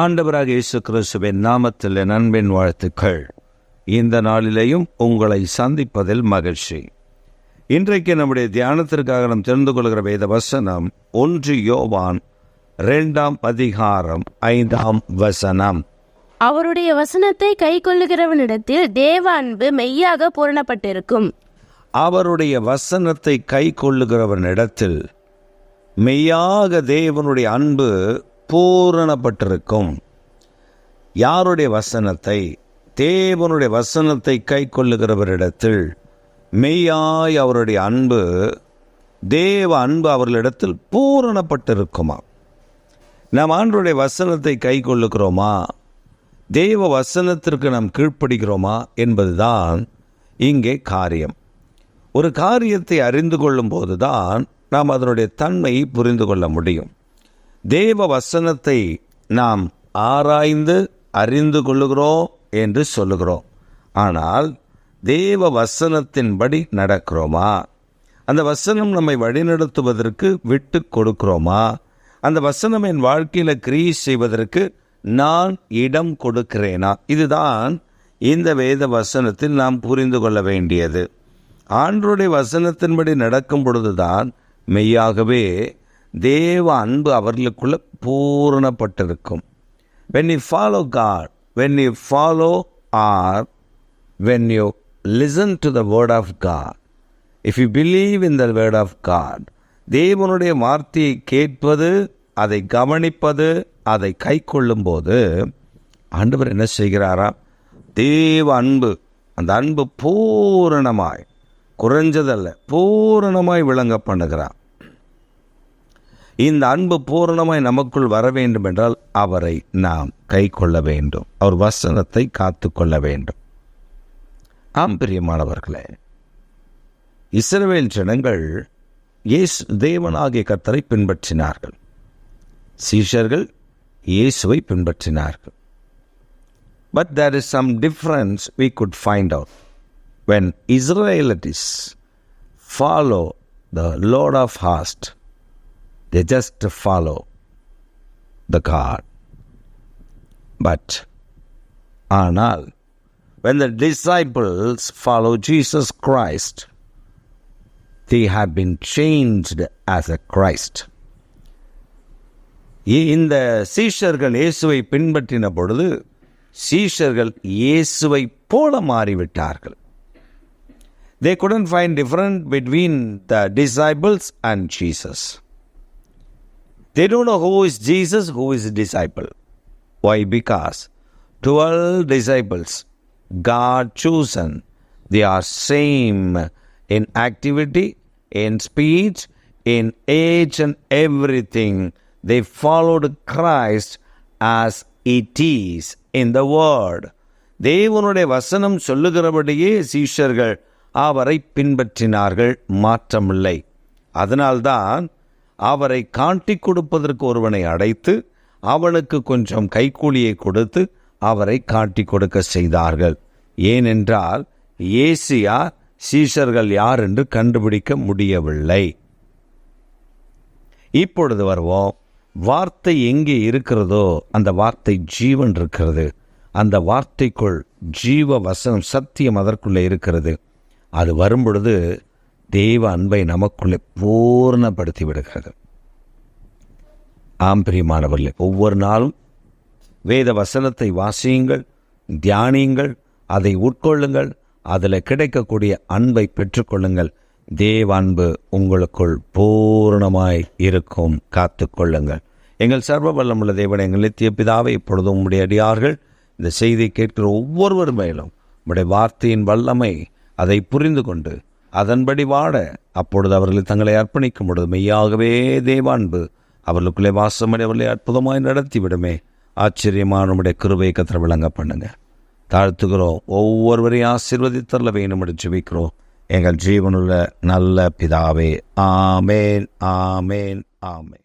ஆண்டவராக இயேசு கிறிஸ்துவின் நாமத்தில் என் அன்பின் வாழ்த்துக்கள். இந்த நாளிலேயும் உங்களை சந்திப்பதில் மகிழ்ச்சி. இன்றைக்கு நம்முடைய தியானத்திற்காக நாம் தெரிந்து கொள்கிற வேத வசனம் 1 யோவான் 2 அதிகாரம் 5 அவருடைய வசனத்தை கை கொள்ளுகிறவனிடத்தில் தேவ அன்பு மெய்யாக பூரணப்பட்டிருக்கும். அவருடைய வசனத்தை கை கொள்ளுகிறவனிடத்தில் மெய்யாக தேவனுடைய அன்பு பூரணப்பட்டிருக்கும். யாருடைய வசனத்தை? தேவனுடைய வசனத்தை கை கொள்ளுகிறவரிடத்தில் மெய்யாய் அவருடைய அன்பு, தேவ அன்பு அவர்களிடத்தில் பூரணப்பட்டிருக்குமா? நாம் ஆண்டவருடைய வசனத்தை கை கொள்ளுகிறோமா? தேவ வசனத்திற்கு நாம் கீழ்ப்படுகிறோமா என்பதுதான் இங்கே காரியம். ஒரு காரியத்தை அறிந்து கொள்ளும் போதுதான் நாம் அதனுடைய தன்மையை புரிந்து கொள்ள முடியும். தேவ வசனத்தை நாம் ஆராய்ந்து அறிந்து கொள்ளுகிறோம் என்று சொல்லுகிறோம். ஆனால் தேவ வசனத்தின்படி நடக்கிறோமா? அந்த வசனம் நம்மை வழிநடத்துவதற்கு விட்டு கொடுக்கிறோமா? அந்த வசனம் என் வாழ்க்கையில் கிரியை செய்வதற்கு நான் இடம் கொடுக்கிறேனா? இதுதான் இந்த வேத வசனத்தில் நாம் புரிந்து கொள்ள வேண்டியது. ஆண்டவருடைய வசனத்தின்படி நடக்கும் பொழுதுதான் மெய்யாகவே தேவ அன்பு அவர்களுக்குள்ள பூரணப்பட்டிருக்கும். When you follow God, when you follow or when you listen to the word of God, if you believe in the word of God, தேவனுடைய வார்த்தையை கேட்பது, அதை கவனிப்பது, அதை கை கொள்ளும் போது ஆண்டவர் என்ன செய்கிறாரா? தேவ அன்பு, அந்த அன்பு பூரணமாய், குறைஞ்சதல்ல, பூரணமாய் விளங்க பண்ணுகிறார். இந்த அன்பு பூரணமாய் நமக்குள் வர வேண்டும் என்றால் அவரை நாம் கை கொள்ள வேண்டும், அவர் வசனத்தை காத்து கொள்ள வேண்டும். ஆம் பிரியமானவர்களே, இஸ்ரவேல் ஜனங்கள் தேவனாகிய கர்த்தரை பின்பற்றினார்கள். சீஷர்கள் இயேசுவை பின்பற்றினார்கள். But there is some difference we could find out. When Israelites follow the Lord of hosts, they just follow the God. But ஆனால் when the disciples follow Jesus Christ, they have been changed as a Christ. இந்த சீஷர்கள் இயேசுவை பின்பற்றின பொழுது சீஷர்கள் இயேசுவை போல மாறிவிட்டார்கள். They couldn't find difference between the disciples and Jesus. They don't know who is Jesus, who is a disciple. Why? Because 12 disciples, God chosen, they are same in activity, in speech, in age and everything. They followed Christ as it is in the word. தேவனுடைய வசனம் சொல்லுகிறபடியே சீஷர்கள் அவரை பின்பற்றினார்கள், மாற்றமில்லை. அதனால்தான் அவரை காட்டி கொடுப்பதற்கு ஒருவனை அடைத்து அவனுக்கு கொஞ்சம் கைக்கூலியை கொடுத்து அவரை காட்டி கொடுக்க செய்தார்கள். ஏனென்றால் இயேசு யார், சீஷர்கள் யார் என்று கண்டுபிடிக்க முடியவில்லை. இப்பொழுது வருவோம். வார்த்தை எங்கே இருக்கிறதோ அந்த வார்த்தை ஜீவன் இருக்கிறது. அந்த வார்த்தைக்குள் ஜீவ வசனம், சத்தியம் அதற்குள்ளே இருக்கிறது. அது வரும்பொழுது தேவ அன்பை நமக்குள்ளே பூர்ணப்படுத்தி விடுகிறது. ஆம் பிரியமானவர்களே, ஒவ்வொரு நாளும் வேத வசனத்தை வாசியுங்கள், தியானியுங்கள், அதை உட்கொள்ளுங்கள், அதில் கிடைக்கக்கூடிய அன்பை பெற்றுக்கொள்ளுங்கள். தேவ அன்பு உங்களுக்குள் பூரணமாய் இருக்கும். காத்து கொள்ளுங்கள். எங்கள் சர்வ வல்லமுள்ள தேவன், எங்கள் நித்திய பிதாவை, இப்பொழுதும் உம்முடைய அடியார்கள் இந்த செய்தியை கேட்கிற ஒவ்வொருவர் மேலும் உம்முடைய வார்த்தையின் வல்லமை, அதை புரிந்து கொண்டு அதன்படி வாட, அப்பொழுது அவர்கள் தங்களை அர்ப்பணிக்கும் பொழுது மெய்யாகவே தேவ அன்பு அவர்களுக்குள்ளே வாசமடை அவர்களை அற்புதமாய் நடத்திவிடுமே. ஆச்சரியமான நம்முடைய கிருபை கத்திர விளங்க பண்ணுங்க. தாழ்த்துகிறோம். ஒவ்வொருவரையும் ஆசீர்வதித்தரல வேணும் என்று ஜெபிக்கிறோம் எங்கள் ஜீவனுள்ள நல்ல பிதாவே. ஆமேன், ஆமேன், ஆமேன்.